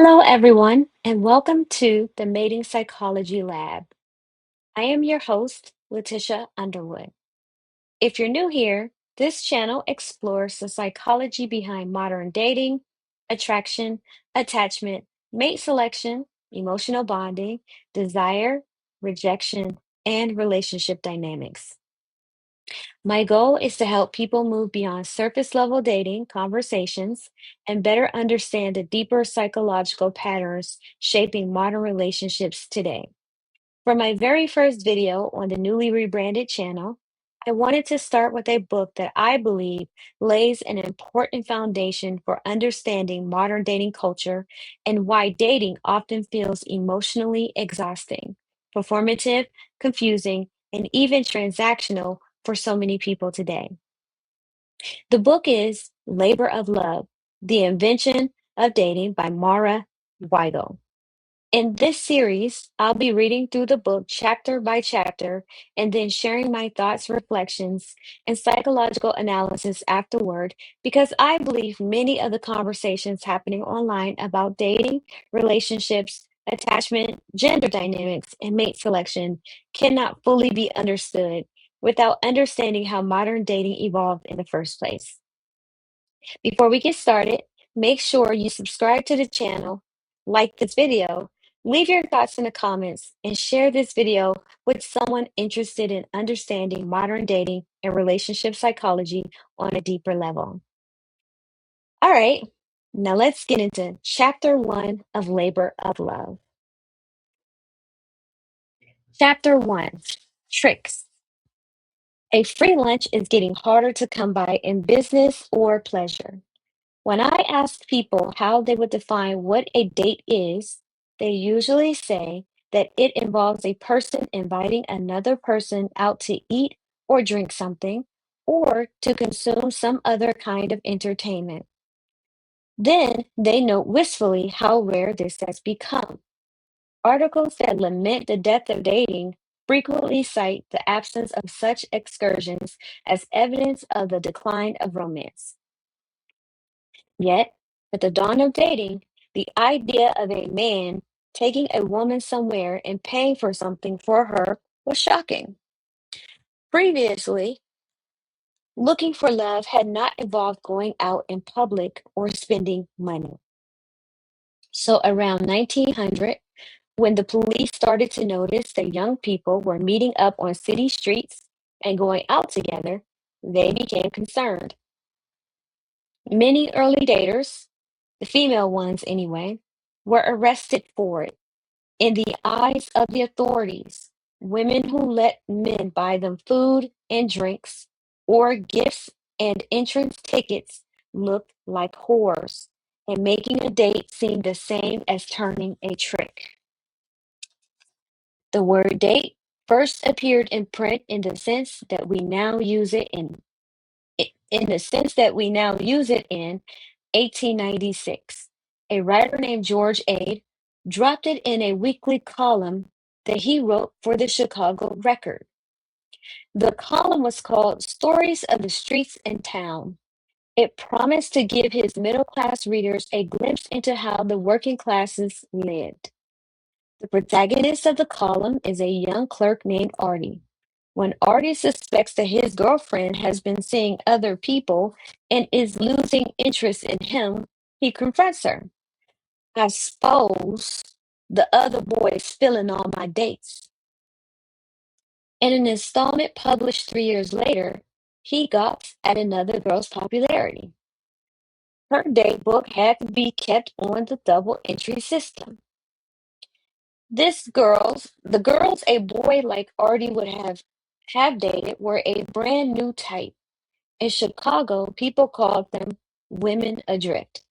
Hello, everyone, and welcome to the Mating Psychology Lab. I am your host, Letitia Underwood. If you're new here, this channel explores the psychology behind modern dating, attraction, attachment, mate selection, emotional bonding, desire, rejection, and relationship dynamics. My goal is to help people move beyond surface level dating conversations and better understand the deeper psychological patterns shaping modern relationships today. For my very first video on the newly rebranded channel, I wanted to start with a book that I believe lays an important foundation for understanding modern dating culture and why dating often feels emotionally exhausting, performative, confusing, and even transactional for so many people today. The book is Labor of Love: The Invention of Dating by Moira Weigel. In this series, I'll be reading through the book chapter by chapter and then sharing my thoughts, reflections, and psychological analysis afterward because I believe many of the conversations happening online about dating, relationships, attachment, gender dynamics, and mate selection cannot fully be understood without understanding how modern dating evolved in the first place. Before we get started, make sure you subscribe to the channel, like this video, leave your thoughts in the comments, and share this video with someone interested in understanding modern dating and relationship psychology on a deeper level. All right, now let's get into chapter one of Labor of Love. Chapter one: Tricks. A free lunch is getting harder to come by in business or pleasure. When I ask people how they would define what a date is, they usually say that it involves a person inviting another person out to eat or drink something, or to consume some other kind of entertainment. Then they note wistfully how rare this has become. Articles that lament the death of dating frequently cite the absence of such excursions as evidence of the decline of romance. Yet, at the dawn of dating, the idea of a man taking a woman somewhere and paying for something for her was shocking. Previously, looking for love had not involved going out in public or spending money. So, around 1900, when the police started to notice that young people were meeting up on city streets and going out together, they became concerned. Many early daters, the female ones anyway, were arrested for it. In the eyes of the authorities, women who let men buy them food and drinks or gifts and entrance tickets looked like whores, and making a date seemed the same as turning a trick. The word date first appeared in print in the sense that we now use it in 1896. A writer named George Ade dropped it in a weekly column that he wrote for the Chicago Record. The column was called Stories of the Streets and Town. It promised to give his middle class readers a glimpse into how the working classes lived. The protagonist of the column is a young clerk named Artie. When Artie suspects that his girlfriend has been seeing other people and is losing interest in him, he confronts her. I suppose the other boy is filling all my dates. In an installment published 3 years later, he gawks at another girl's popularity. Her date book had to be kept on the double entry system. The girls a boy like Artie would have dated were a brand new type. In Chicago, people called them women adrift.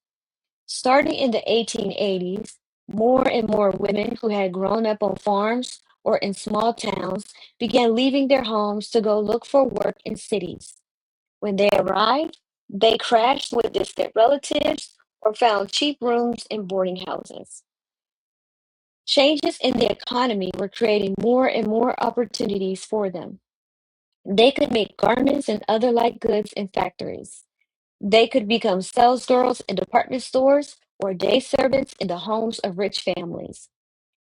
Starting in the 1880s, more and more women who had grown up on farms or in small towns began leaving their homes to go look for work in cities. When they arrived, they crashed with distant relatives or found cheap rooms in boarding houses. Changes in the economy were creating more and more opportunities for them. They could make garments and other light goods in factories. They could become sales girls in department stores or day servants in the homes of rich families.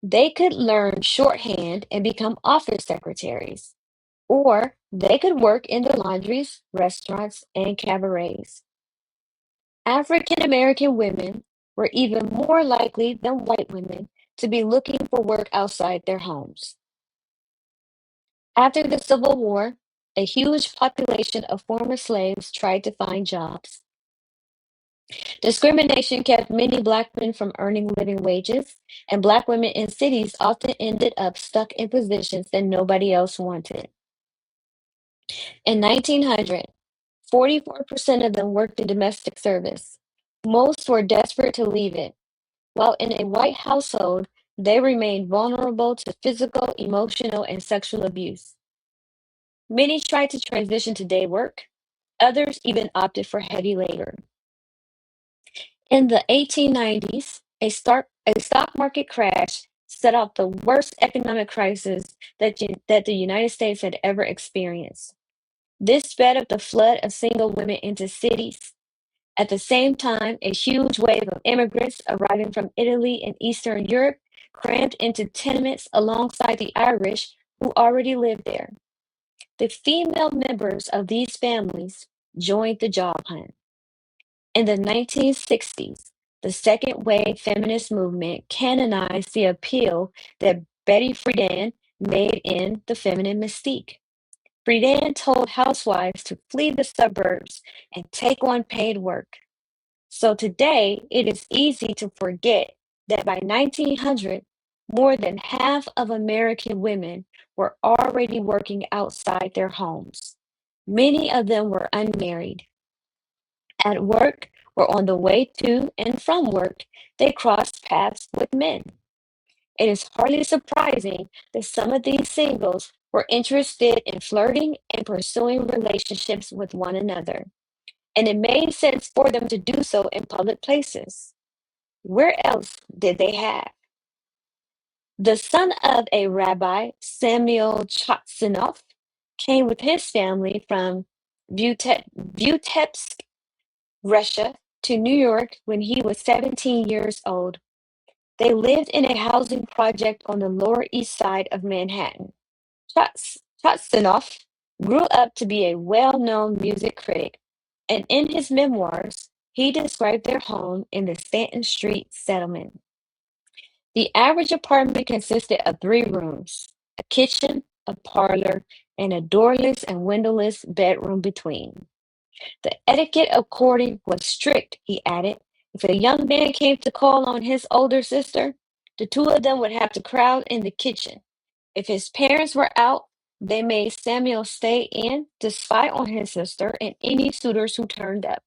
They could learn shorthand and become office secretaries, or they could work in the laundries, restaurants, and cabarets. African American women were even more likely than white women to be looking for work outside their homes. After the Civil War, a huge population of former slaves tried to find jobs. Discrimination kept many Black men from earning living wages, and Black women in cities often ended up stuck in positions that nobody else wanted. In 1900, 44% of them worked in domestic service. Most were desperate to leave it, while in a white household, they remained vulnerable to physical, emotional, and sexual abuse. Many tried to transition to day work, others even opted for heavy labor. In the 1890s, a stock market crash set off the worst economic crisis that the United States had ever experienced. This sped up the flood of single women into cities. At the same time, a huge wave of immigrants arriving from Italy and Eastern Europe crammed into tenements alongside the Irish who already lived there. The female members of these families joined the job hunt. In the 1960s, the second wave feminist movement canonized the appeal that Betty Friedan made in The Feminine Mystique. Friedan told housewives to flee the suburbs and take on paid work. So today, it is easy to forget that by 1900, more than half of American women were already working outside their homes. Many of them were unmarried. At work or on the way to and from work, they crossed paths with men. It is hardly surprising that some of these singles were interested in flirting and pursuing relationships with one another, and it made sense for them to do so in public places. Where else did they have? The son of a rabbi, Samuel Chatsinoff, came with his family from Vitebsk, Russia, to New York when he was 17 years old. They lived in a housing project on the Lower East Side of Manhattan. Chatsinoff grew up to be a well-known music critic, and in his memoirs, he described their home in the Stanton Street settlement. The average apartment consisted of three rooms, a kitchen, a parlor, and a doorless and windowless bedroom between. The etiquette of courting was strict, he added. If a young man came to call on his older sister, the two of them would have to crowd in the kitchen. If his parents were out, they made Samuel stay in to spy on his sister and any suitors who turned up.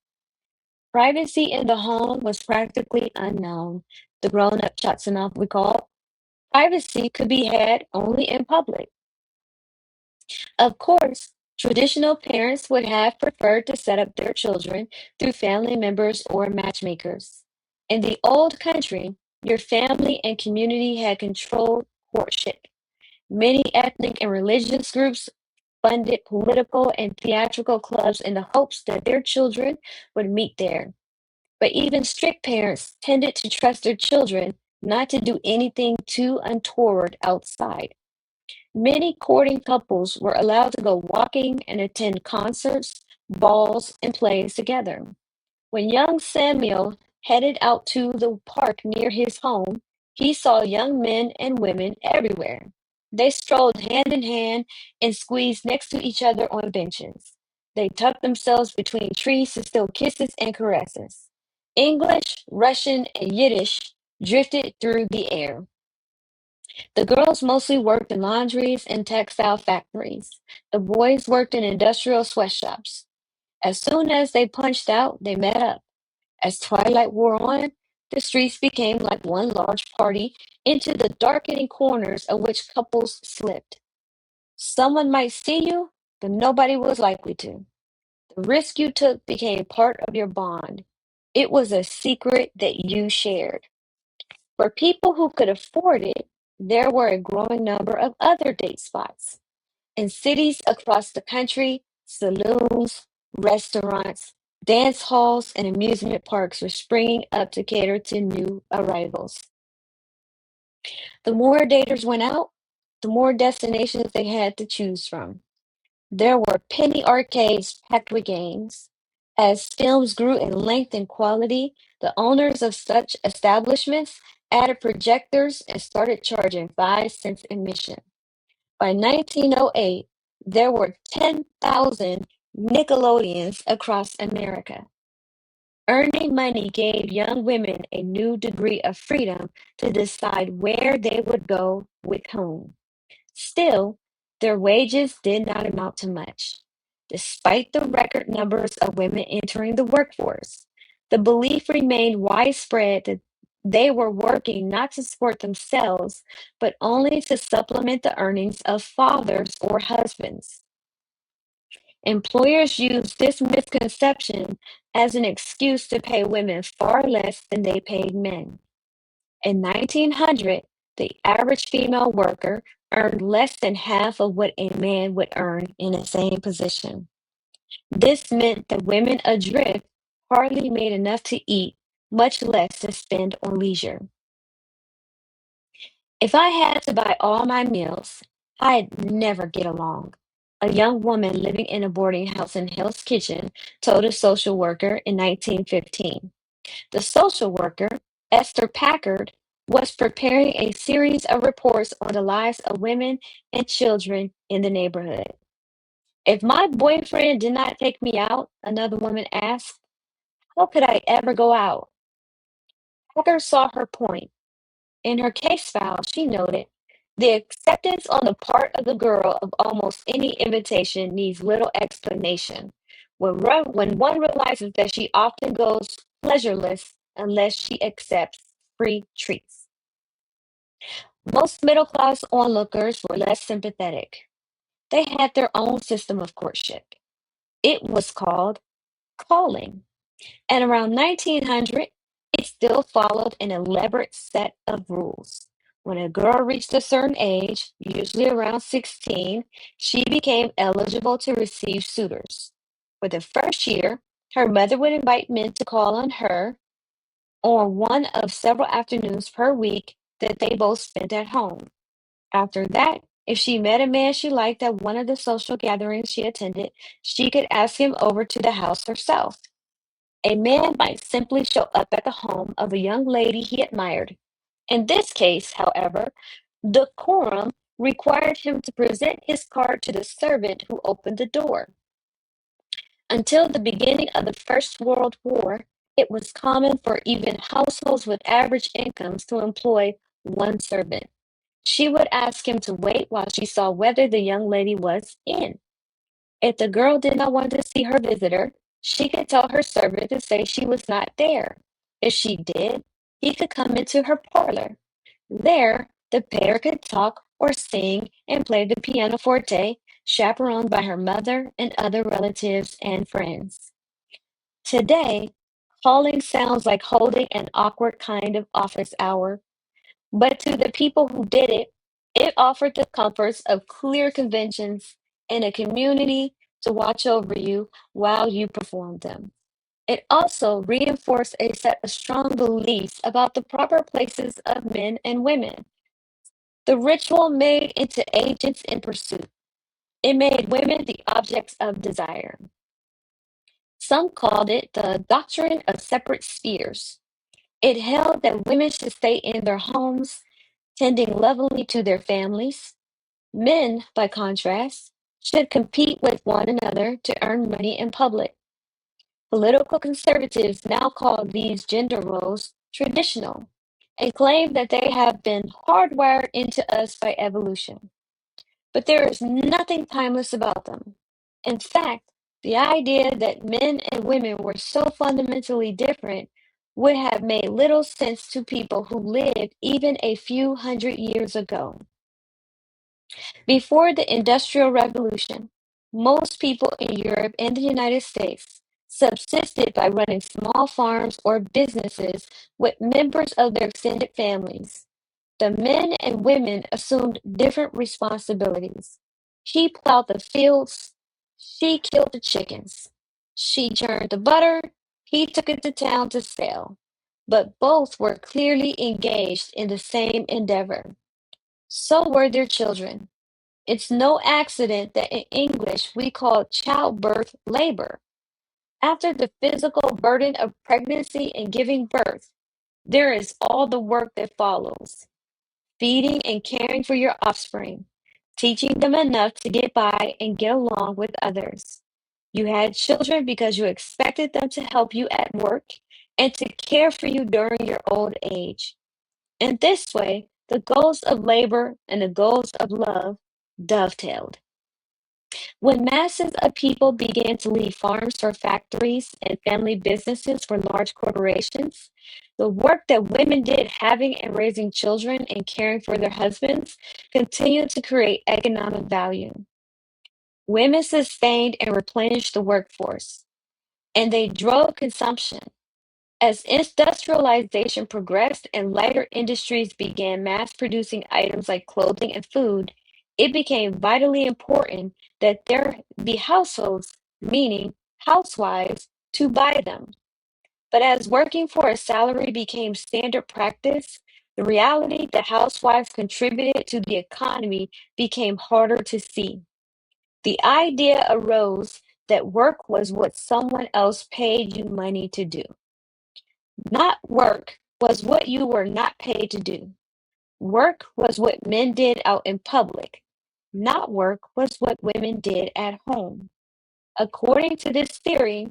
Privacy in the home was practically unknown, the grown up Chatsanoff recalled. Privacy could be had only in public. Of course, traditional parents would have preferred to set up their children through family members or matchmakers. In the old country, your family and community had controlled courtship. Many ethnic and religious groups funded political and theatrical clubs in the hopes that their children would meet there. But even strict parents tended to trust their children not to do anything too untoward outside. Many courting couples were allowed to go walking and attend concerts, balls, and plays together. When young Samuel headed out to the park near his home, he saw young men and women everywhere. They strolled hand in hand and squeezed next to each other on benches. They tucked themselves between trees to steal kisses and caresses. English, Russian, and Yiddish drifted through the air. The girls mostly worked in laundries and textile factories. The boys worked in industrial sweatshops. As soon as they punched out, they met up. As twilight wore on, the streets became like one large party into the darkening corners of which couples slipped. Someone might see you, but nobody was likely to. The risk you took became part of your bond. It was a secret that you shared. For people who could afford it, there were a growing number of other date spots. In cities across the country, saloons, restaurants, Dance halls and amusement parks were springing up to cater to new arrivals. The more daters went out, the more destinations they had to choose from. There were penny arcades packed with games. As films grew in length and quality, the owners of such establishments added projectors and started charging 5 cents admission. By 1908, there were 10,000 Nickelodeons across America. Earning money gave young women a new degree of freedom to decide where they would go with whom. Still, their wages did not amount to much. Despite the record numbers of women entering the workforce, the belief remained widespread that they were working not to support themselves, but only to supplement the earnings of fathers or husbands. Employers used this misconception as an excuse to pay women far less than they paid men. In 1900, the average female worker earned less than half of what a man would earn in the same position. This meant that women adrift hardly made enough to eat, much less to spend on leisure. If I had to buy all my meals, I'd never get along. A young woman living in a boarding house in Hell's Kitchen told a social worker in 1915. The social worker, Esther Packard, was preparing a series of reports on the lives of women and children in the neighborhood. If my boyfriend did not take me out, another woman asked, how could I ever go out? Packard saw her point. In her case file, she noted, the acceptance on the part of the girl of almost any invitation needs little explanation. When one realizes that she often goes pleasureless unless she accepts free treats. Most middle class onlookers were less sympathetic. They had their own system of courtship. It was called calling. And around 1900, it still followed an elaborate set of rules. When a girl reached a certain age, usually around 16, she became eligible to receive suitors. For the first year, her mother would invite men to call on her on one of several afternoons per week that they both spent at home. After that, if she met a man she liked at one of the social gatherings she attended, she could ask him over to the house herself. A man might simply show up at the home of a young lady he admired. In this case, however, decorum required him to present his card to the servant who opened the door. Until the beginning of the First World War, it was common for even households with average incomes to employ one servant. She would ask him to wait while she saw whether the young lady was in. If the girl did not want to see her visitor, she could tell her servant to say she was not there. If she did, he could come into her parlor. There, the pair could talk or sing and play the pianoforte, chaperoned by her mother and other relatives and friends. Today, calling sounds like holding an awkward kind of office hour, but to the people who did it, it offered the comforts of clear conventions and a community to watch over you while you performed them. It also reinforced a set of strong beliefs about the proper places of men and women. The ritual made into agents in pursuit. It made women the objects of desire. Some called it the doctrine of separate spheres. It held that women should stay in their homes, tending lovingly to their families. Men, by contrast, should compete with one another to earn money in public. Political conservatives now call these gender roles traditional and claim that they have been hardwired into us by evolution. But there is nothing timeless about them. In fact, the idea that men and women were so fundamentally different would have made little sense to people who lived even a few hundred years ago. Before the Industrial Revolution, most people in Europe and the United States subsisted by running small farms or businesses with members of their extended families. The men and women assumed different responsibilities. He plowed the fields, she killed the chickens. She churned the butter, he took it to town to sell. But both were clearly engaged in the same endeavor. So were their children. It's no accident that in English we call childbirth labor. After the physical burden of pregnancy and giving birth, there is all the work that follows: feeding and caring for your offspring, teaching them enough to get by and get along with others. You had children because you expected them to help you at work and to care for you during your old age. In this way, the goals of labor and the goals of love dovetailed. When masses of people began to leave farms for factories and family businesses for large corporations, the work that women did having and raising children and caring for their husbands continued to create economic value. Women sustained and replenished the workforce, and they drove consumption. As industrialization progressed and lighter industries began mass producing items like clothing and food, it became vitally important that there be households, meaning housewives, to buy them. But as working for a salary became standard practice, the reality that housewives contributed to the economy became harder to see. The idea arose that work was what someone else paid you money to do. Not work was what you were not paid to do. Work was what men did out in public. Not work was what women did at home. According to this theory,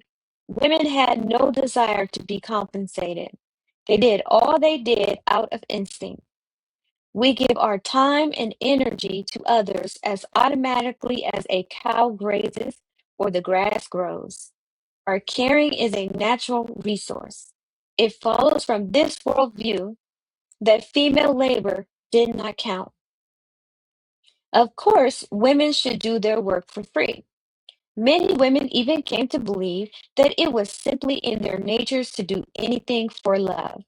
women had no desire to be compensated. They did all they did out of instinct. We give our time and energy to others as automatically as a cow grazes or the grass grows. Our caring is a natural resource. It follows from this worldview that female labor did not count. Of course, women should do their work for free. Many women even came to believe that it was simply in their natures to do anything for love.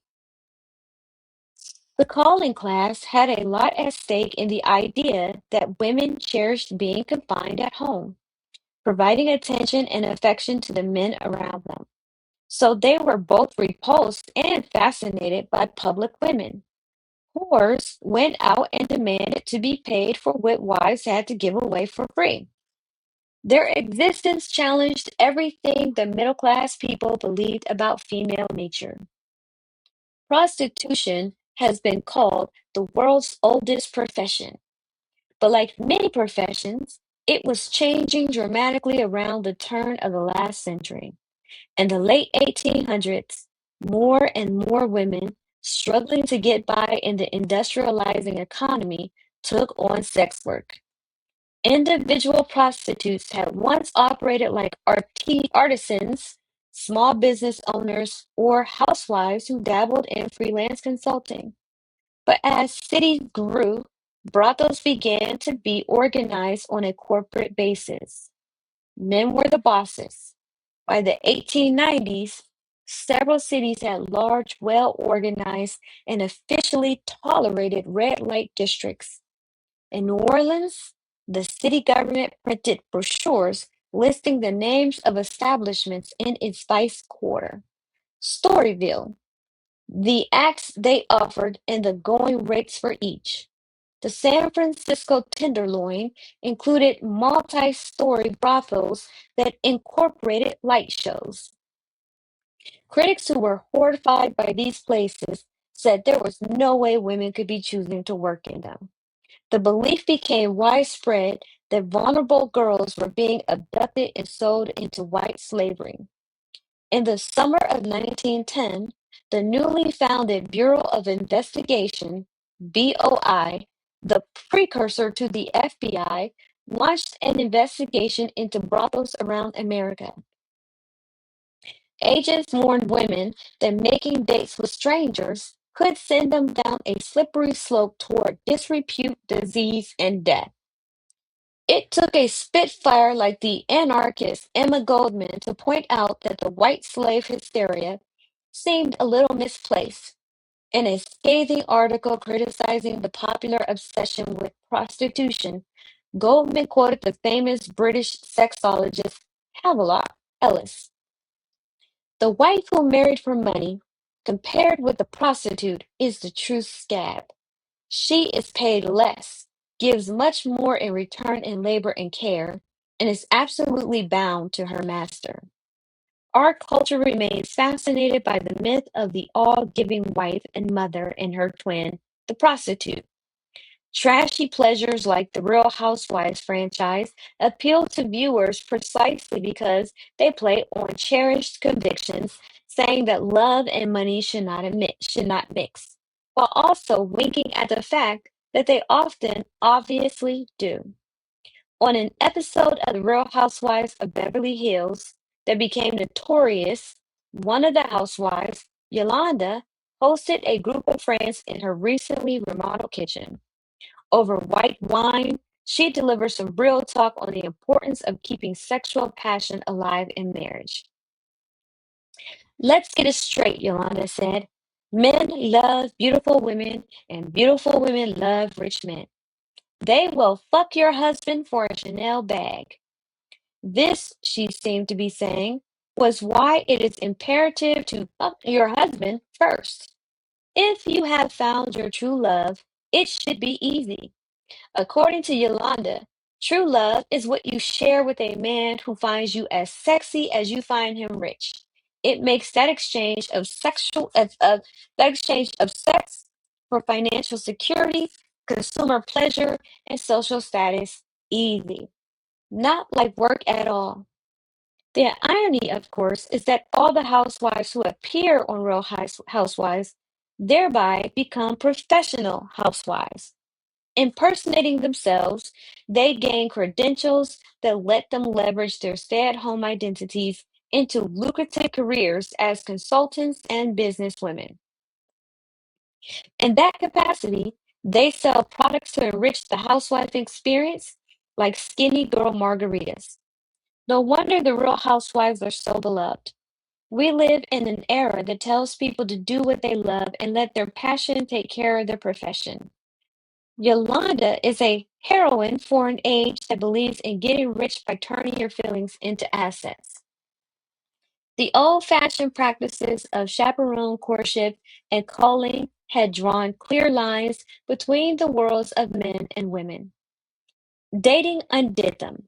The calling class had a lot at stake in the idea that women cherished being confined at home, providing attention and affection to the men around them. So they were both repulsed and fascinated by public women. Whores went out and demanded to be paid for what wives had to give away for free. Their existence challenged everything the middle class people believed about female nature. Prostitution has been called the world's oldest profession, but like many professions, it was changing dramatically around the turn of the last century. In the late 1800s, more and more women struggling to get by in the industrializing economy took on sex work. Individual prostitutes had once operated like artisans, small business owners, or housewives who dabbled in freelance consulting. But as cities grew, brothels began to be organized on a corporate basis. Men were the bosses. By the 1890s, several cities had large, well organized, and officially tolerated red light districts. In New Orleans, the city government printed brochures listing the names of establishments in its vice quarter. Storyville, the acts they offered, and the going rates for each. The San Francisco Tenderloin included multi-story brothels that incorporated light shows. Critics who were horrified by these places said there was no way women could be choosing to work in them. The belief became widespread that vulnerable girls were being abducted and sold into white slavery. In the summer of 1910, the newly founded Bureau of Investigation, BOI, the precursor to the FBI, launched an investigation into brothels around America. Agents warned women that making dates with strangers could send them down a slippery slope toward disrepute, disease, and death. It took a spitfire like the anarchist Emma Goldman to point out that the white slave hysteria seemed a little misplaced. In a scathing article criticizing the popular obsession with prostitution, Goldman quoted the famous British sexologist Havelock Ellis. The wife who married for money, compared with the prostitute, is the true scab. She is paid less, gives much more in return in labor and care, and is absolutely bound to her master. Our culture remains fascinated by the myth of the all giving wife and mother and her twin, the prostitute. Trashy pleasures like the Real Housewives franchise appeal to viewers precisely because they play on cherished convictions, saying that love and money should not mix, while also winking at the fact that they often obviously do. On an episode of The Real Housewives of Beverly Hills that became notorious, one of the housewives, Yolanda, hosted a group of friends in her recently remodeled kitchen. Over white wine, she delivers some real talk on the importance of keeping sexual passion alive in marriage. Let's get it straight, Yolanda said. Men love beautiful women, and beautiful women love rich men. They will fuck your husband for a Chanel bag. This, she seemed to be saying, was why it is imperative to fuck your husband first. If you have found your true love, it should be easy. According to Yolanda, true love is what you share with a man who finds you as sexy as you find him rich. It makes that exchange of that exchange of sex for financial security, consumer pleasure, and social status easy. Not like work at all. The irony, of course, is that all the housewives who appear on Housewives thereby become professional housewives. Impersonating themselves, they gain credentials that let them leverage their stay at home identities into lucrative careers as consultants and businesswomen. In that capacity, they sell products to enrich the housewife experience, like skinny girl margaritas. No wonder the real housewives are so beloved. We live in an era that tells people to do what they love and let their passion take care of their profession. Yolanda is a heroine for an age that believes in getting rich by turning your feelings into assets. The old fashioned practices of chaperone courtship and culling had drawn clear lines between the worlds of men and women. Dating undid them.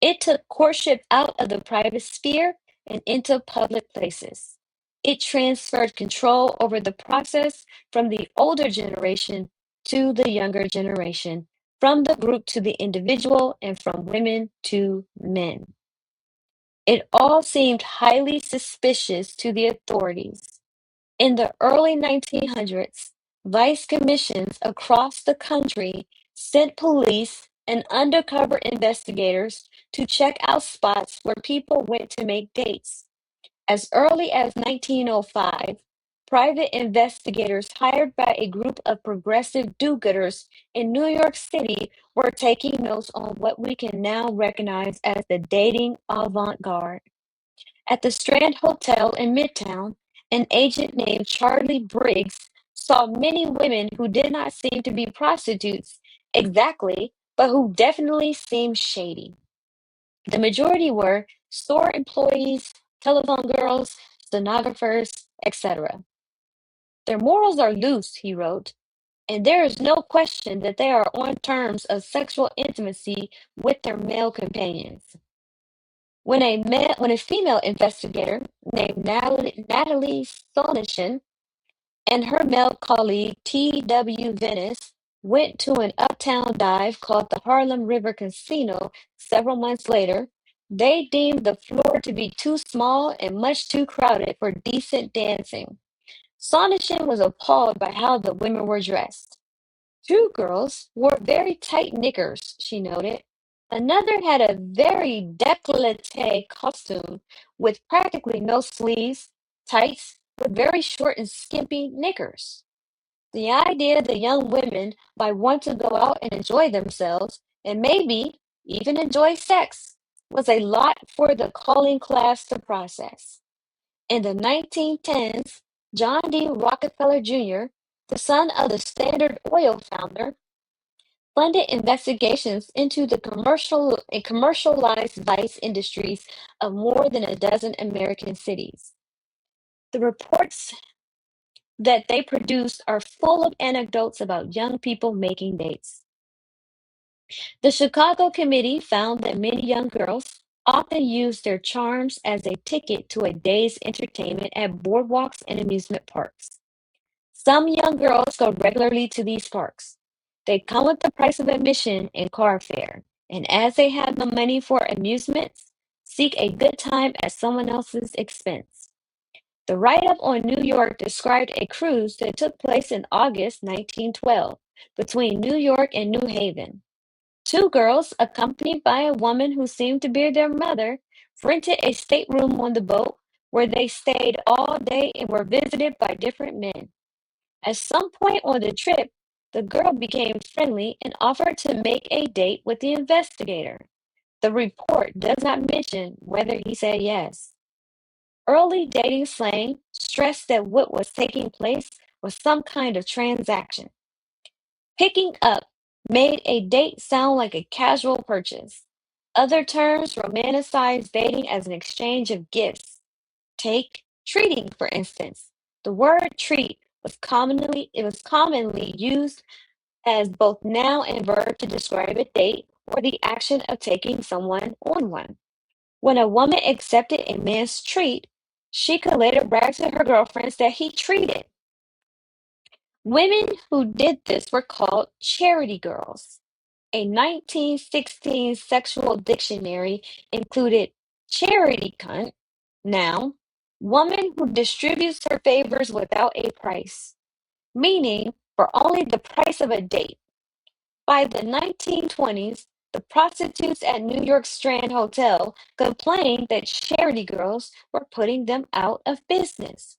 It took courtship out of the private sphere and into public places. It transferred control over the process from the older generation to the younger generation, from the group to the individual, and from women to men. It all seemed highly suspicious to the authorities. In the early 1900s, vice commissions across the country sent police and undercover investigators to check out spots where people went to make dates. As early as 1905, private investigators hired by a group of progressive do-gooders in New York City were taking notes on what we can now recognize as the dating avant-garde. At the Strand Hotel in Midtown, an agent named Charlie Briggs saw many women who did not seem to be prostitutes exactly, but who definitely seemed shady. The majority were store employees, telephone girls, stenographers, etc. Their morals are loose, he wrote, and there is no question that they are on terms of sexual intimacy with their male companions. When a female investigator named Natalie Sonishin and her male colleague T.W. Venice went to an uptown dive called the Harlem River Casino several months later, they deemed the floor to be too small and much too crowded for decent dancing. Sonishin was appalled by how the women were dressed. Two girls wore very tight knickers, she noted. Another had a very décolleté costume with practically no sleeves, tights with very short and skimpy knickers. The idea that young women might want to go out and enjoy themselves, and maybe even enjoy sex, was a lot for the calling class to process. In the 1910s, John D. Rockefeller Jr., the son of the Standard Oil founder, funded investigations into the commercial and commercialized vice industries of more than a dozen American cities. The reports that they produced are full of anecdotes about young people making dates. The Chicago Committee found that many young girls often use their charms as a ticket to a day's entertainment at boardwalks and amusement parks. Some young girls go regularly to these parks. They come with the price of admission and car fare, and as they have no money for amusements, seek a good time at someone else's expense. The write-up on New York described a cruise that took place in August 1912 between New York and New Haven. Two girls, accompanied by a woman who seemed to be their mother, rented a stateroom on the boat where they stayed all day and were visited by different men. At some point on the trip, the girl became friendly and offered to make a date with the investigator. The report does not mention whether he said yes. Early dating slang stressed that what was taking place was some kind of transaction. Picking up made a date sound like a casual purchase. Other terms romanticized dating as an exchange of gifts. Take treating, for instance. The word treat was commonly used as both noun and verb to describe a date or the action of taking someone on one. When a woman accepted a man's treat, she could later brag to her girlfriends that he treated. Women who did this were called charity girls. A 1916 sexual dictionary included charity cunt, noun, woman who distributes her favors without a price, meaning for only the price of a date. By the 1920s, the prostitutes at New York's Strand Hotel complained that charity girls were putting them out of business.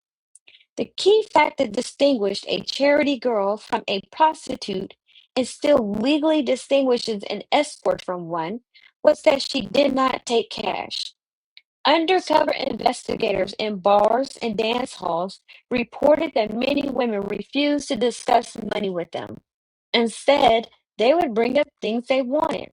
The key fact that distinguished a charity girl from a prostitute and still legally distinguishes an escort from one was that she did not take cash. Undercover investigators in bars and dance halls reported that many women refused to discuss money with them. Instead, they would bring up things they wanted.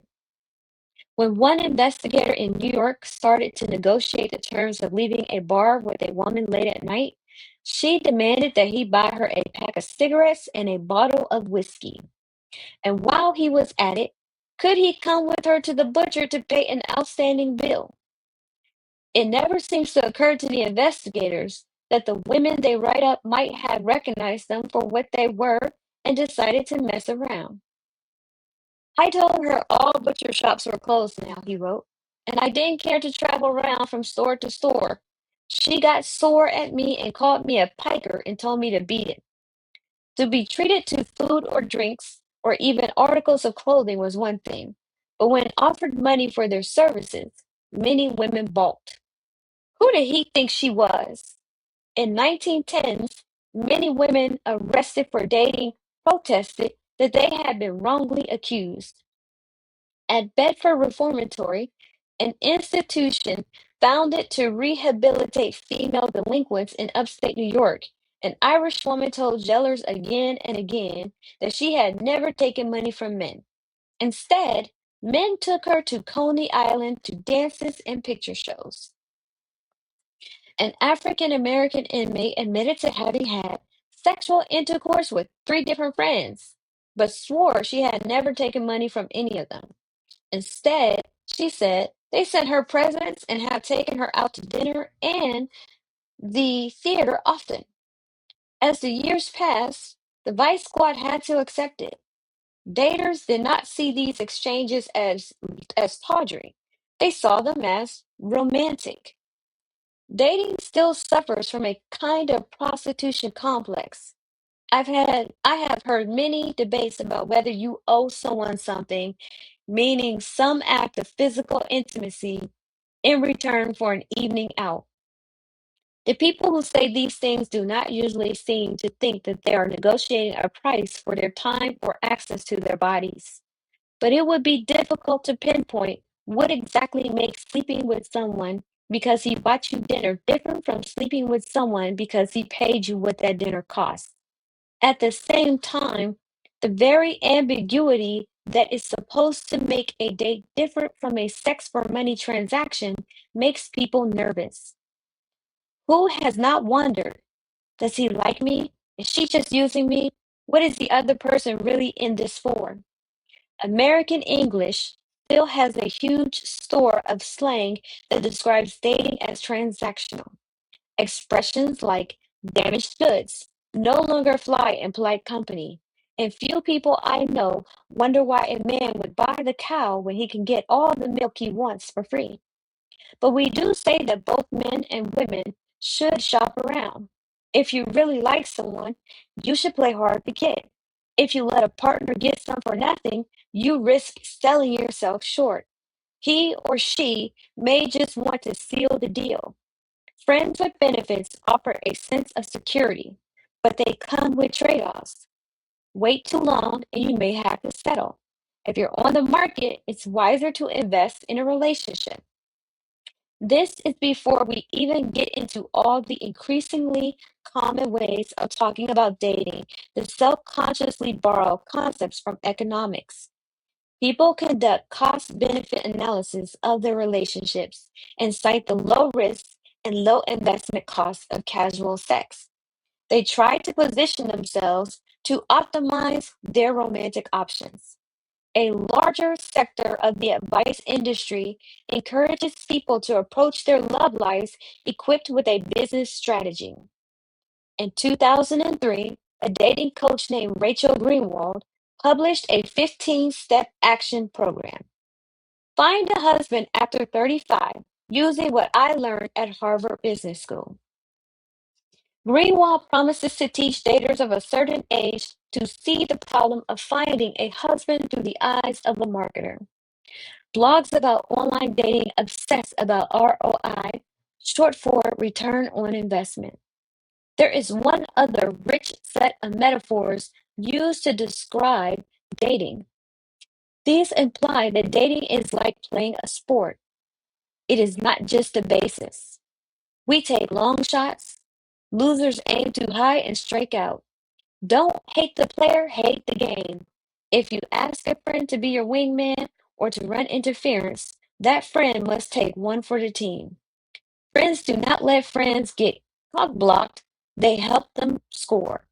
When one investigator in New York started to negotiate the terms of leaving a bar with a woman late at night, she demanded that he buy her a pack of cigarettes and a bottle of whiskey. And while he was at it, could he come with her to the butcher to pay an outstanding bill? It never seems to occur to the investigators that the women they write up might have recognized them for what they were and decided to mess around. I told her all butcher shops were closed now, he wrote, and I didn't care to travel around from store to store. She got sore at me and called me a piker and told me to beat it. To be treated to food or drinks or even articles of clothing was one thing, but when offered money for their services, many women balked. Who did he think she was? In 1910s, many women arrested for dating protested that they had been wrongly accused. At Bedford Reformatory, an institution founded to rehabilitate female delinquents in upstate New York, an Irish woman told jailers again and again that she had never taken money from men. Instead, men took her to Coney Island to dances and picture shows. An African American inmate admitted to having had sexual intercourse with three different friends, but swore she had never taken money from any of them. Instead, she said they sent her presents and have taken her out to dinner and the theater often. As the years passed, the Vice Squad had to accept it. Daters did not see these exchanges as tawdry. They saw them as romantic. Dating still suffers from a kind of prostitution complex. I have heard many debates about whether you owe someone something, meaning some act of physical intimacy in return for an evening out. The people who say these things do not usually seem to think that they are negotiating a price for their time or access to their bodies. But it would be difficult to pinpoint what exactly makes sleeping with someone because he bought you dinner different from sleeping with someone because he paid you what that dinner cost. At the same time, the very ambiguity that is supposed to make a date different from a sex for money transaction makes people nervous. Who has not wondered, does he like me? Is she just using me? What is the other person really in this for? American English still has a huge store of slang that describes dating as transactional. Expressions like damaged goods no longer fly in polite company, and few people I know wonder why a man would buy the cow when he can get all the milk he wants for free. But we do say that both men and women should shop around. If you really like someone, you should play hard to get. If you let a partner get some for nothing, you risk selling yourself short. He or she may just want to seal the deal. Friends with benefits offer a sense of security, but they come with trade offs. Wait too long and you may have to settle. If you're on the market, it's wiser to invest in a relationship. This is before we even get into all the increasingly common ways of talking about dating that self consciously borrow concepts from economics. People conduct cost benefit analysis of their relationships and cite the low risk and low investment costs of casual sex. They try to position themselves to optimize their romantic options. A larger sector of the advice industry encourages people to approach their love lives equipped with a business strategy. In 2003, a dating coach named Rachel Greenwald published a 15-step action program. Find a husband after 35 using what I learned at Harvard Business School. Greenwald promises to teach daters of a certain age to see the problem of finding a husband through the eyes of a marketer. Blogs about online dating obsess about ROI, short for return on investment. There is one other rich set of metaphors used to describe dating. These imply that dating is like playing a sport. It is not just a basis. We take long shots. Losers aim too high and strike out. Don't hate the player, hate the game. If you ask a friend to be your wingman or to run interference, that friend must take one for the team. Friends do not let friends get cock blocked, they help them score.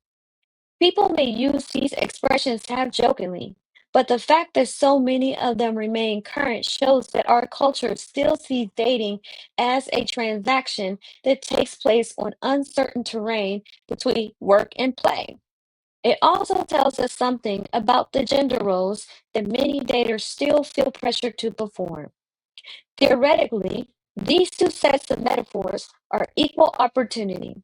People may use these expressions half jokingly, but the fact that so many of them remain current shows that our culture still sees dating as a transaction that takes place on uncertain terrain between work and play. It also tells us something about the gender roles that many daters still feel pressure to perform. Theoretically, these two sets of metaphors are equal opportunity.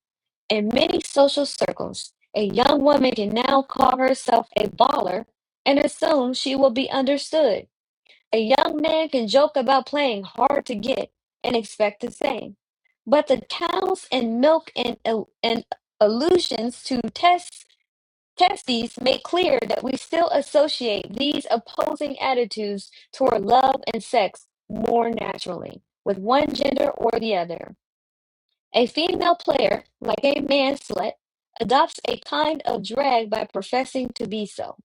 In many social circles, a young woman can now call herself a baller and assume she will be understood. A young man can joke about playing hard to get and expect the same. But the cows and milk and allusions to testes make clear that we still associate these opposing attitudes toward love and sex more naturally with one gender or the other. A female player, like a man slut, adopts a kind of drag by professing to be so.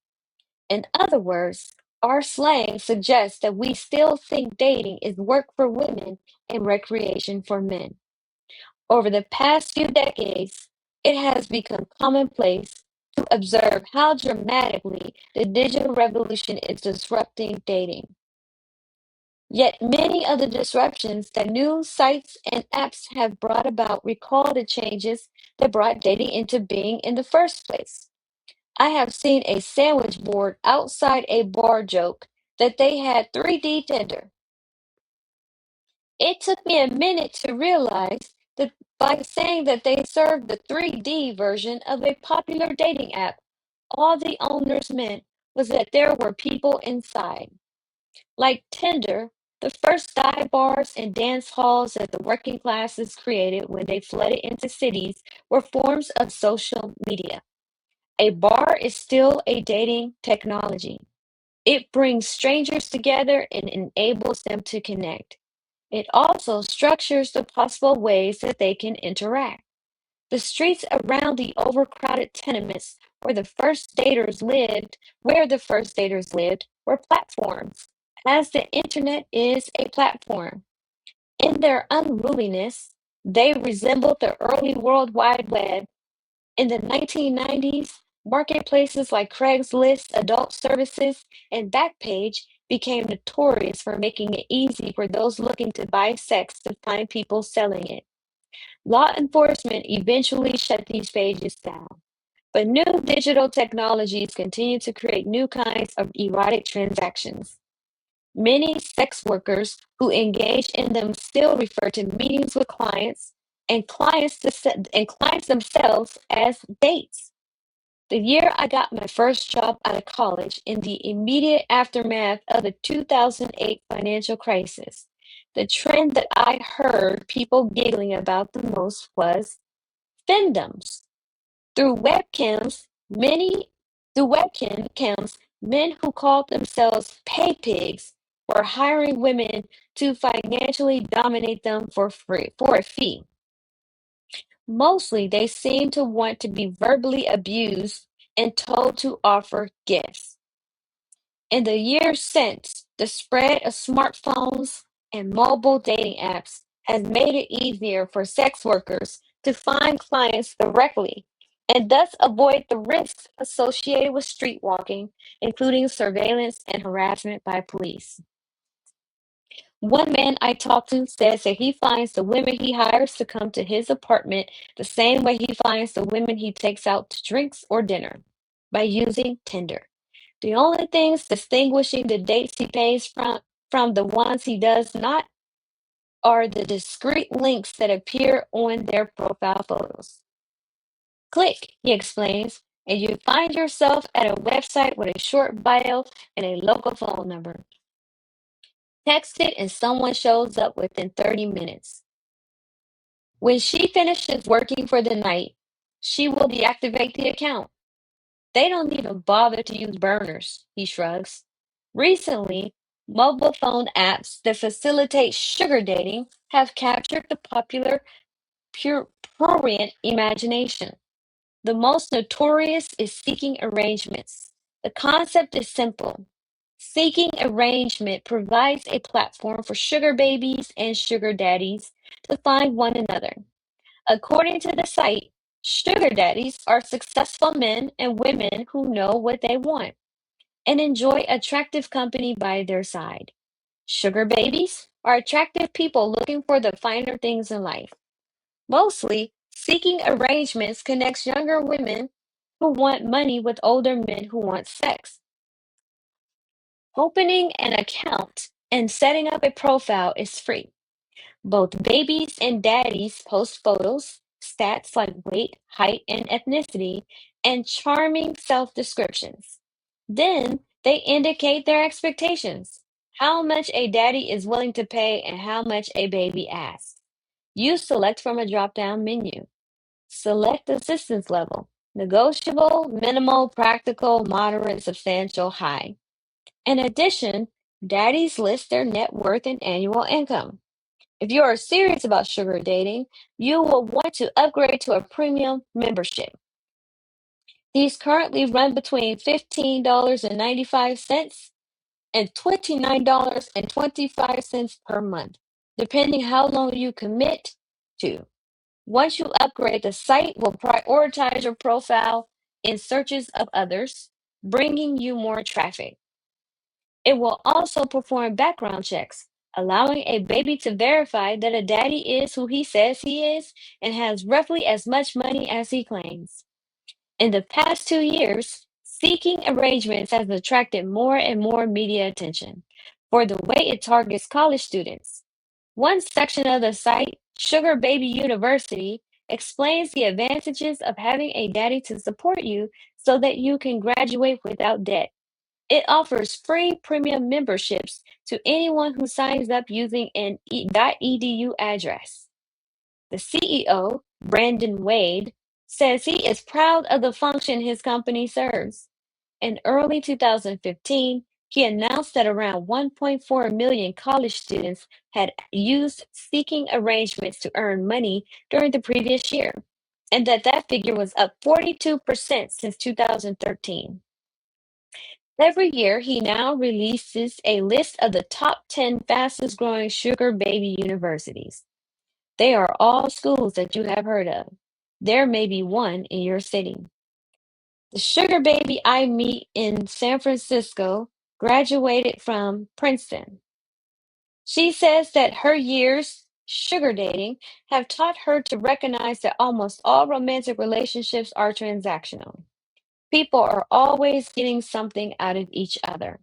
In other words, our slang suggests that we still think dating is work for women and recreation for men. Over the past few decades, it has become commonplace to observe how dramatically the digital revolution is disrupting dating. Yet many of the disruptions that new sites and apps have brought about recall the changes that brought dating into being in the first place. I have seen a sandwich board outside a bar joke that they had 3D Tinder. It took me a minute to realize that by saying that they served the 3D version of a popular dating app, all the owners meant was that there were people inside. Like Tinder, the first dive bars and dance halls that the working classes created when they flooded into cities were forms of social media. A bar is still a dating technology. It brings strangers together and enables them to connect. It also structures the possible ways that they can interact. The streets around the overcrowded tenements where the first daters lived, were platforms, as the internet is a platform. In their unruliness, They resembled the early World Wide Web. In the 1990s, marketplaces like Craigslist, Adult Services, and Backpage became notorious for making it easy for those looking to buy sex to find people selling it. Law enforcement eventually shut these pages down, but new digital technologies continue to create new kinds of erotic transactions. Many sex workers who engage in them still refer to meetings with clients and clients themselves as dates. The year I got my first job out of college, in the immediate aftermath of the 2008 financial crisis, the trend that I heard people giggling about the most was Findoms. Through webcams, many through webcam cams, men who called themselves pay pigs were hiring women to financially dominate them for a fee. Mostly they seemed to want to be verbally abused and told to offer gifts. In the years since, the spread of smartphones and mobile dating apps has made it easier for sex workers to find clients directly and thus avoid the risks associated with street walking, including surveillance and harassment by police. One man I talked to says that he finds the women he hires to come to his apartment the same way he finds the women he takes out to drinks or dinner, by using Tinder. The only things distinguishing the dates he pays from the ones he does not are the discrete links that appear on their profile photos. Click, he explains, and you find yourself at a website with a short bio and a local phone number. Text it and someone shows up within 30 minutes. When she finishes working for the night, she will deactivate the account. They don't even bother to use burners, he shrugs. Recently, mobile phone apps that facilitate sugar dating have captured the popular prurient imagination. The most notorious is seeking arrangements. The concept is simple. Seeking arrangement provides a platform for sugar babies and sugar daddies to find one another. According to the site, sugar daddies are successful men and women who know what they want and enjoy attractive company by their side. Sugar babies are attractive people looking for the finer things in life. Mostly, seeking arrangements connects younger women who want money with older men who want sex. Opening an account and setting up a profile is free. Both babies and daddies post photos, stats like weight, height, and ethnicity, and charming self descriptions. Then they indicate their expectations, how much a daddy is willing to pay, and how much a baby asks. You select from a drop down menu. Select assistance level: negotiable, minimal, practical, moderate, substantial, high. In addition, daddies list their net worth and annual income. If you are serious about sugar dating, you will want to upgrade to a premium membership. These currently run between $15.95 and $29.25 per month, depending how long you commit to. Once you upgrade, the site will prioritize your profile in searches of others, bringing you more traffic. It will also perform background checks, allowing a baby to verify that a daddy is who he says he is and has roughly as much money as he claims. In the past 2 years, seeking arrangements has attracted more and more media attention for the way it targets college students. One section of the site, Sugar Baby University, explains the advantages of having a daddy to support you so that you can graduate without debt. It offers free premium memberships to anyone who signs up using an .edu address. The CEO, Brandon Wade, says he is proud of the function his company serves. In early 2015, he announced that around 1.4 million college students had used seeking arrangements to earn money during the previous year, and that figure was up 42% since 2013. Every year, he now releases a list of the top 10 fastest growing sugar baby universities. They are all schools that you have heard of. There may be one in your city. The sugar baby I meet in San Francisco graduated from Princeton. She says that her years sugar dating have taught her to recognize that almost all romantic relationships are transactional. People are always getting something out of each other.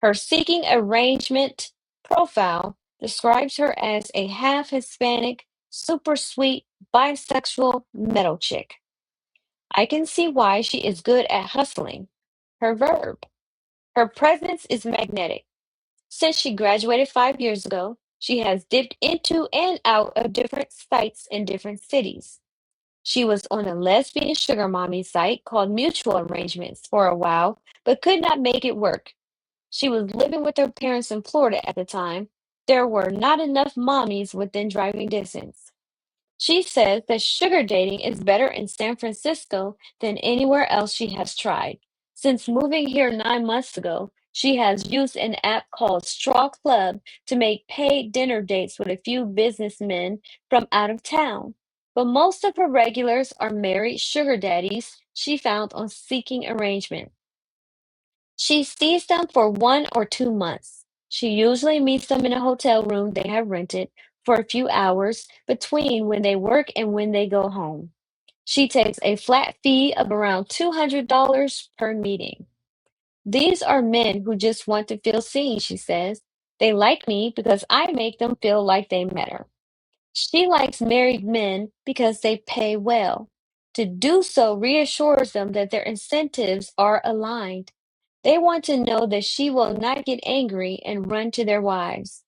Her seeking arrangement profile describes her as a half Hispanic, super sweet, bisexual metal chick. I can see why she is good at hustling. Her verb. Her presence is magnetic. Since she graduated 5 years ago, she has dipped into and out of different sites in different cities. She was on a lesbian sugar mommy site called Mutual Arrangements for a while, but could not make it work. She was living with her parents in Florida at the time. There were not enough mommies within driving distance. She says that sugar dating is better in San Francisco than anywhere else she has tried. Since moving here 9 months ago, she has used an app called Straw Club to make paid dinner dates with a few businessmen from out of town. But most of her regulars are married sugar daddies she found on Seeking Arrangement. She sees them for 1 or 2 months. She usually meets them in a hotel room they have rented for a few hours between when they work and when they go home. She takes a flat fee of around $200 per meeting. These are men who just want to feel seen, she says. They like me because I make them feel like they matter. She likes married men because they pay well. To do so reassures them that their incentives are aligned. They want to know that she will not get angry and run to their wives.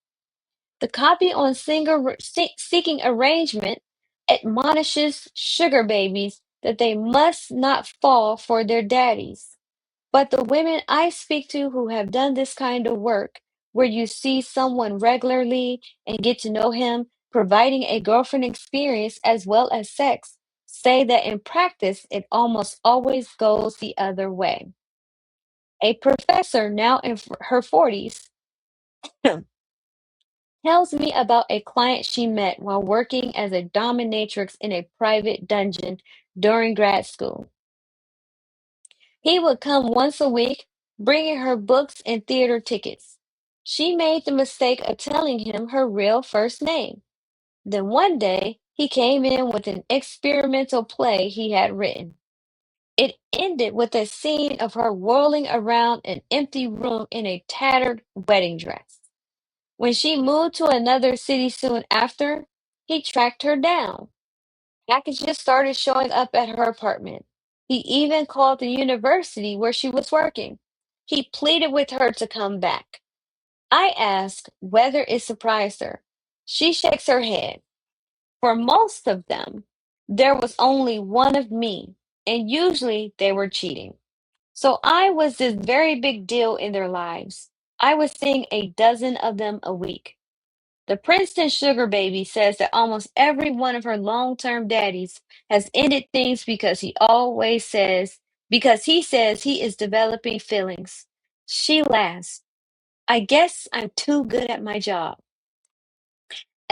The copy on seeking arrangement admonishes sugar babies that they must not fall for their daddies. But the women I speak to who have done this kind of work, where you see someone regularly and get to know him, providing a girlfriend experience as well as sex, say that in practice it almost always goes the other way. A professor now in her 40s tells me about a client she met while working as a dominatrix in a private dungeon during grad school. He would come once a week, bringing her books and theater tickets. She made the mistake of telling him her real first name. Then one day, he came in with an experimental play he had written. It ended with a scene of her whirling around an empty room in a tattered wedding dress. When she moved to another city soon after, he tracked her down. Packages started showing up at her apartment. He even called the university where she was working. He pleaded with her to come back. I asked whether it surprised her. She shakes her head. For most of them, there was only one of me, and usually they were cheating. So I was this very big deal in their lives. I was seeing a dozen of them a week. The Princeton sugar baby says that almost every one of her long-term daddies has ended things because he says he is developing feelings. She laughs. I guess I'm too good at my job.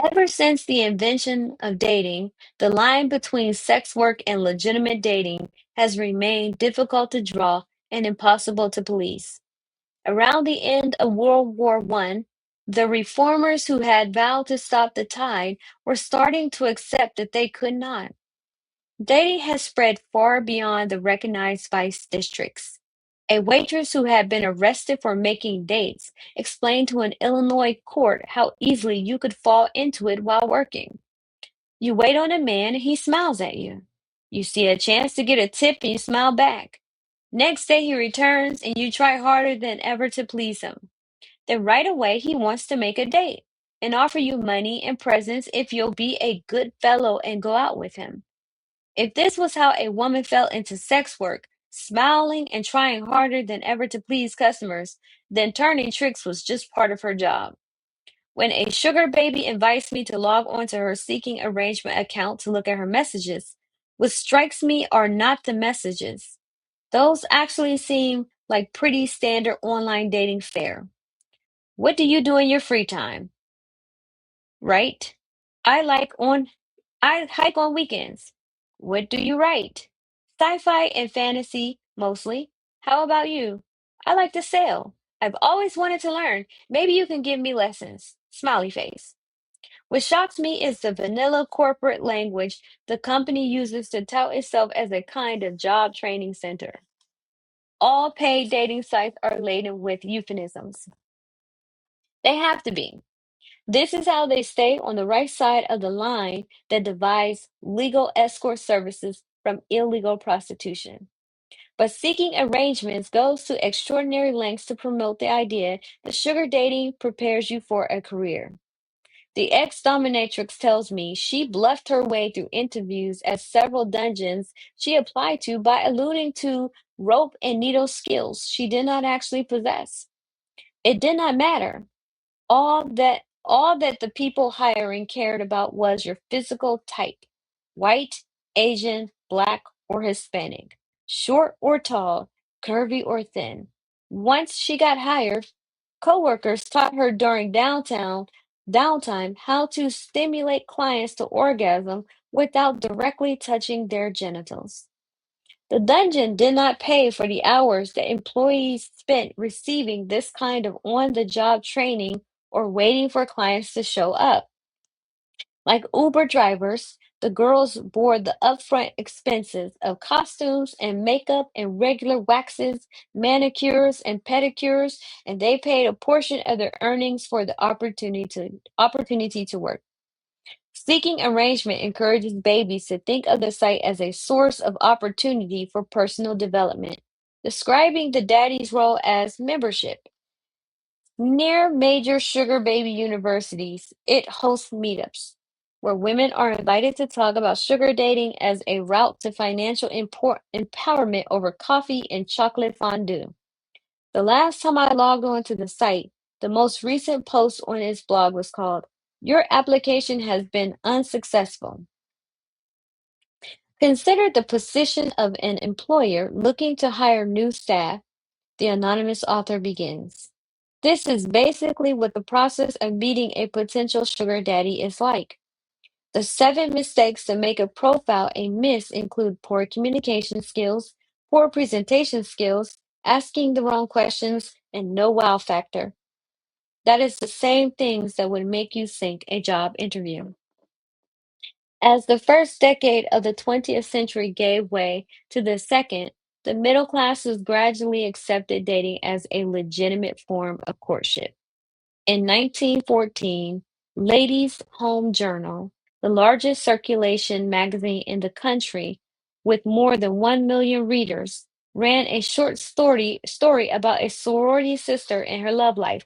Ever since the invention of dating, the line between sex work and legitimate dating has remained difficult to draw and impossible to police. Around the end of World War I, the reformers who had vowed to stop the tide were starting to accept that they could not. Dating has spread far beyond the recognized vice districts. A waitress who had been arrested for making dates explained to an Illinois court how easily you could fall into it while working. You wait on a man and he smiles at you. You see a chance to get a tip and you smile back. Next day he returns and you try harder than ever to please him. Then right away he wants to make a date and offer you money and presents if you'll be a good fellow and go out with him. If this was how a woman fell into sex work, smiling and trying harder than ever to please customers, then turning tricks was just part of her job. When a sugar baby invites me to log onto her seeking arrangement account to look at her messages, what strikes me are not the messages. Those actually seem like pretty standard online dating fare. What do you do in your free time? Right? I like on I hike on weekends. What do you write? Sci-fi and fantasy mostly. How about you? I like to sail. I've always wanted to learn. Maybe you can give me lessons. Smiley face. What shocks me is the vanilla corporate language the company uses to tout itself as a kind of job training center. All paid dating sites are laden with euphemisms. They have to be. This is how they stay on the right side of the line that divides legal escort services from illegal prostitution. But seeking arrangements goes to extraordinary lengths to promote the idea that sugar dating prepares you for a career. The ex dominatrix tells me she bluffed her way through interviews at several dungeons she applied to by alluding to rope and needle skills she did not actually possess. It did not matter. All that the people hiring cared about was your physical type: white, Asian, black, or Hispanic, short or tall, curvy or thin. Once she got hired, coworkers taught her during downtime how to stimulate clients to orgasm without directly touching their genitals. The dungeon did not pay for the hours that employees spent receiving this kind of on the job training or waiting for clients to show up. Like Uber drivers, the girls bore the upfront expenses of costumes and makeup and regular waxes, manicures and pedicures, and they paid a portion of their earnings for the opportunity to work. Seeking arrangement encourages babies to think of the site as a source of opportunity for personal development, describing the daddy's role as membership. Near major sugar baby universities, it hosts meetups where women are invited to talk about sugar dating as a route to financial empowerment over coffee and chocolate fondue. The last time I logged on to the site, the most recent post on its blog was called, "Your application has been unsuccessful." Consider the position of an employer looking to hire new staff, the anonymous author begins. This is basically what the process of meeting a potential sugar daddy is like. The 7 mistakes to make a profile a miss include poor communication skills, poor presentation skills, asking the wrong questions, and no wow factor. That is the same things that would make you sink a job interview. As the first decade of the 20th century gave way to the second, the middle classes gradually accepted dating as a legitimate form of courtship. In 1914, Ladies' Home Journal, the largest circulation magazine in the country with more than 1 million readers, ran a short story about a sorority sister and her love life.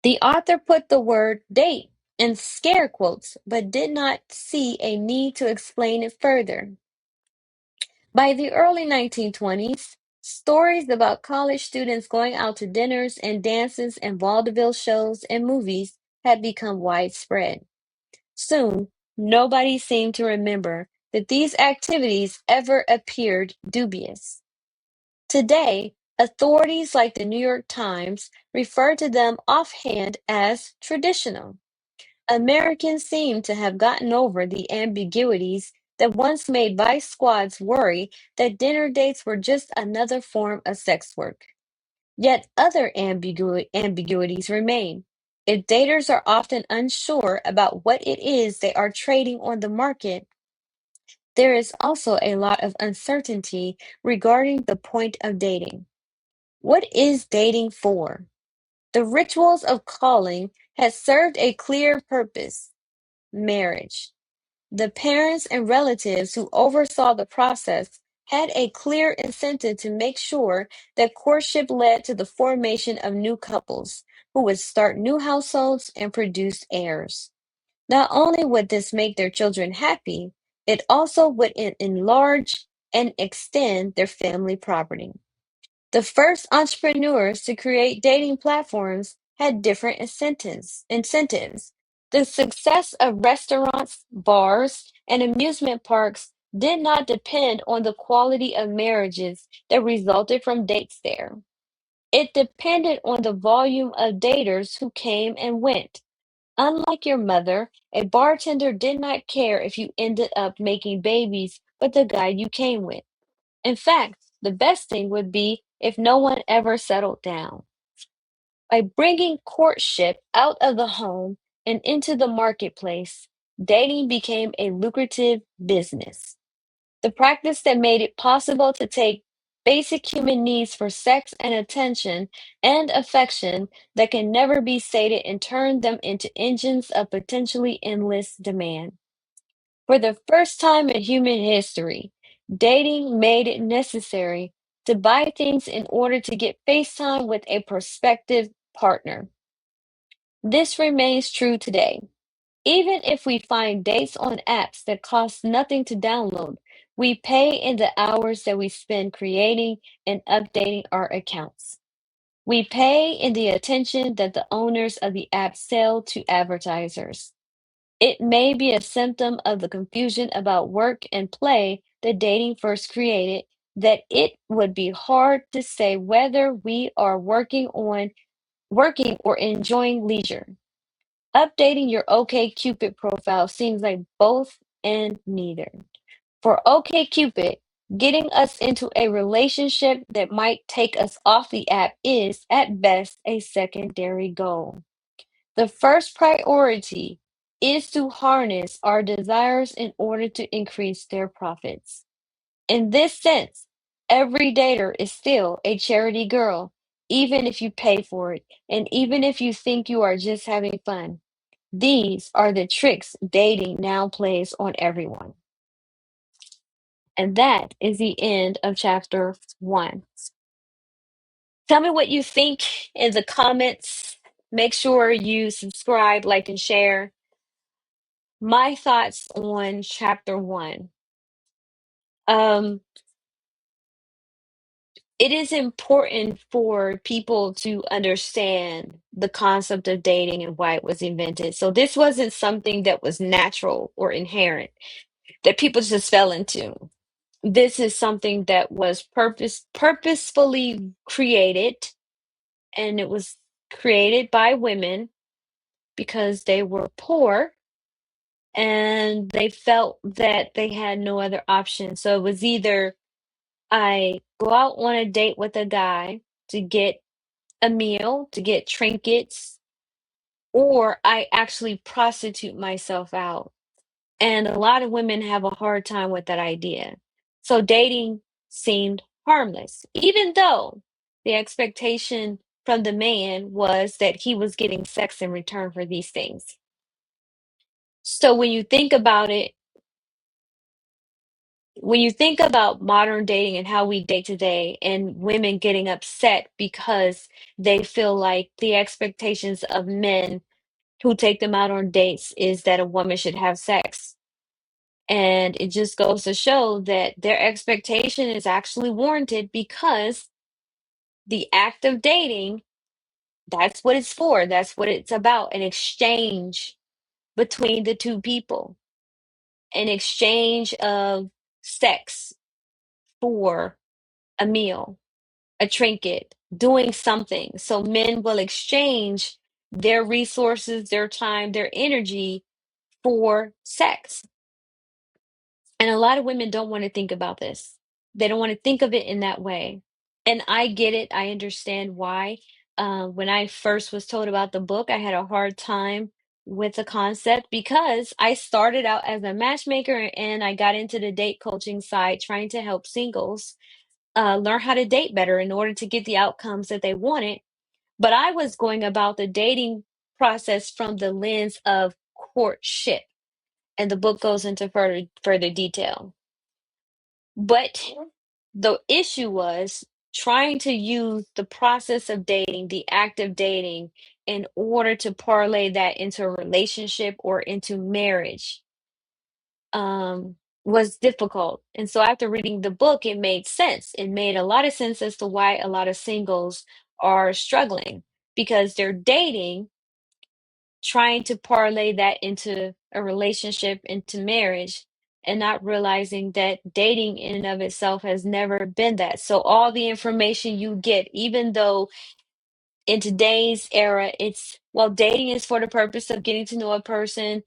The author put the word date in scare quotes, but did not see a need to explain it further. By the early 1920s, stories about college students going out to dinners and dances and vaudeville shows and movies had become widespread. Soon, nobody seemed to remember that these activities ever appeared dubious. Today, authorities like the New York Times refer to them offhand as traditional. Americans seem to have gotten over the ambiguities that once made vice squads worry that dinner dates were just another form of sex work. Yet other ambiguities remain. If daters are often unsure about what it is they are trading on the market, there is also a lot of uncertainty regarding the point of dating. What is dating for? The rituals of calling had served a clear purpose: marriage. The parents and relatives who oversaw the process had a clear incentive to make sure that courtship led to the formation of new couples who would start new households and produce heirs. Not only would this make their children happy, it also would enlarge and extend their family property. The first entrepreneurs to create dating platforms had different incentives. The success of restaurants, bars, and amusement parks did not depend on the quality of marriages that resulted from dates there. It depended on the volume of daters who came and went. Unlike your mother, a bartender did not care if you ended up making babies with the guy you came with. In fact, the best thing would be if no one ever settled down. By bringing courtship out of the home and into the marketplace, dating became a lucrative business. The practice that made it possible to take basic human needs for sex and attention and affection that can never be sated and turn them into engines of potentially endless demand. For the first time in human history, dating made it necessary to buy things in order to get FaceTime with a prospective partner. This remains true today. Even if we find dates on apps that cost nothing to download, we pay in the hours that we spend creating and updating our accounts. We pay in the attention that the owners of the app sell to advertisers. It may be a symptom of the confusion about work and play that dating first created that it would be hard to say whether we are working or enjoying leisure. Updating your OkCupid profile seems like both and neither. For OkCupid, getting us into a relationship that might take us off the app is, at best, a secondary goal. The first priority is to harness our desires in order to increase their profits. In this sense, every dater is still a charity girl, even if you pay for it, and even if you think you are just having fun. These are the tricks dating now plays on everyone. And that is the end of chapter 1. Tell me what you think in the comments. Make sure you subscribe, like, and share. My thoughts on chapter 1. Um, it is important for people to understand the concept of dating and why it was invented. So this wasn't something that was natural or inherent that people just fell into. This is something that was purposefully created, and it was created by women because they were poor and they felt that they had no other option. So it was either I go out on a date with a guy to get a meal, to get trinkets, or I actually prostitute myself out. And a lot of women have a hard time with that idea. So dating seemed harmless, even though the expectation from the man was that he was getting sex in return for these things. So when you think about modern dating and how we date today, and women getting upset because they feel like the expectations of men who take them out on dates is that a woman should have sex. And it just goes to show that their expectation is actually warranted because the act of dating, that's what it's for. That's what it's about, an exchange between the two people, an exchange of sex for a meal, a trinket, doing something. So men will exchange their resources, their time, their energy for sex. And a lot of women don't want to think about this. They don't want to think of it in that way. And I get it. I understand why. When I first was told about the book, I had a hard time with the concept because I started out as a matchmaker and I got into the date coaching side trying to help singles learn how to date better in order to get the outcomes that they wanted. But I was going about the dating process from the lens of courtship, and the book goes into further detail. But the issue was trying to use the process of dating, the act of dating, in order to parlay that into a relationship or into marriage was difficult. And so after reading the book, it made sense. It made a lot of sense as to why a lot of singles are struggling because they're dating, trying to parlay that into a relationship, into marriage. and not realizing that dating in and of itself has never been that. So all the information you get, even though in today's era, it's well, dating is for the purpose of getting to know a person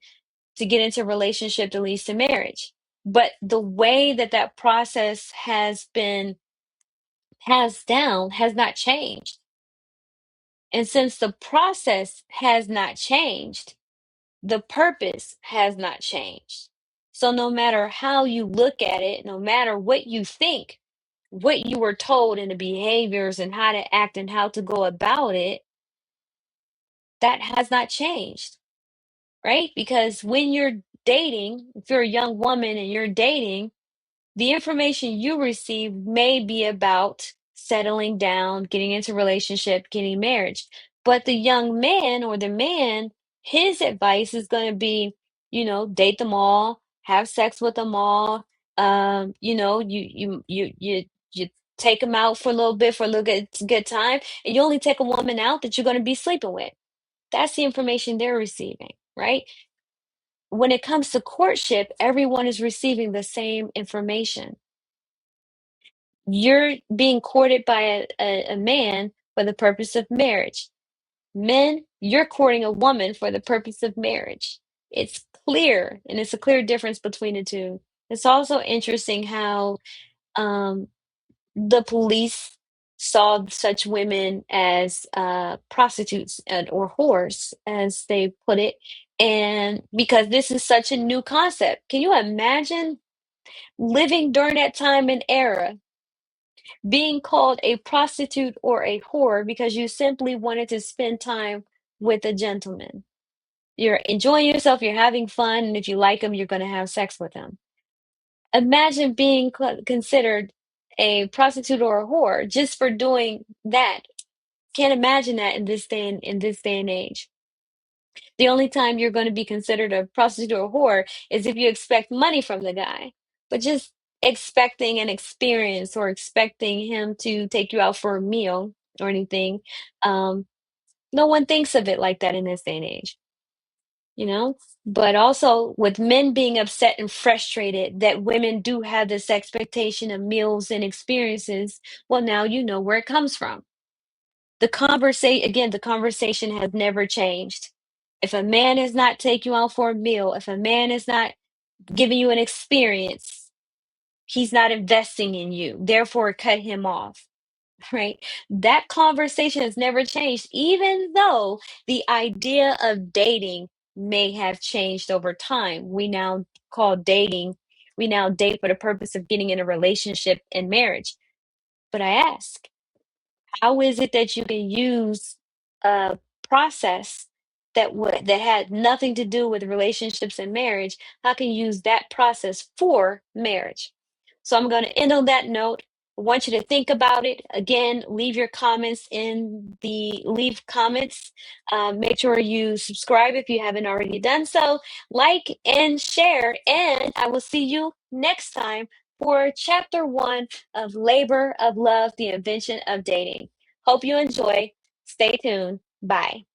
to get into a relationship that leads to marriage. But the way that that process has been passed down has not changed. And since the process has not changed, the purpose has not changed. So no matter how you look at it, no matter what you think, what you were told and the behaviors and how to act and how to go about it, that has not changed, right? Because when you're dating, if you're a young woman and you're dating, the information you receive may be about settling down, getting into relationship, getting marriage. But the young man or the man, his advice is going to be, date them all, have sex with them all. You take them out for a little bit for a little good time, and you only take a woman out that you're going to be sleeping with. That's the information they're receiving, right? When it comes to courtship, everyone is receiving the same information. You're being courted by a man for the purpose of marriage. Men, you're courting a woman for the purpose of marriage. It's clear, and it's a clear difference between the two. It's also interesting how um, the police saw such women as prostitutes or whores, as they put it. And because this is such a new concept, can you imagine living during that time and era, being called a prostitute or a whore because you simply wanted to spend time with a gentleman? You're enjoying yourself, you're having fun, and if you like him, you're going to have sex with him. Imagine being considered a prostitute or a whore just for doing that. Can't imagine that in this day and age. The only time you're going to be considered a prostitute or a whore is if you expect money from the guy. But just expecting an experience or expecting him to take you out for a meal or anything, um, no one thinks of it like that in this day and age, you know? But also with men being upset and frustrated that women do have this expectation of meals and experiences, well, now you know where it comes from. The conversation has never changed. If a man is not taking you out for a meal, if a man is not giving you an experience, he's not investing in you. Therefore, cut him off, right? That conversation has never changed, even though the idea of dating may have changed over time. Call dating, we now date for the purpose of getting in a relationship and marriage. But I ask, how is it that you can use a process that had nothing to do with relationships and marriage? How can you use that process for marriage? So I'm going to end on that note. I want you to think about it. Again, leave comments. Make sure you subscribe if you haven't already done so. Like and share. And I will see you next time for chapter 1 of Labor of Love, the Invention of Dating. Hope you enjoy. Stay tuned. Bye.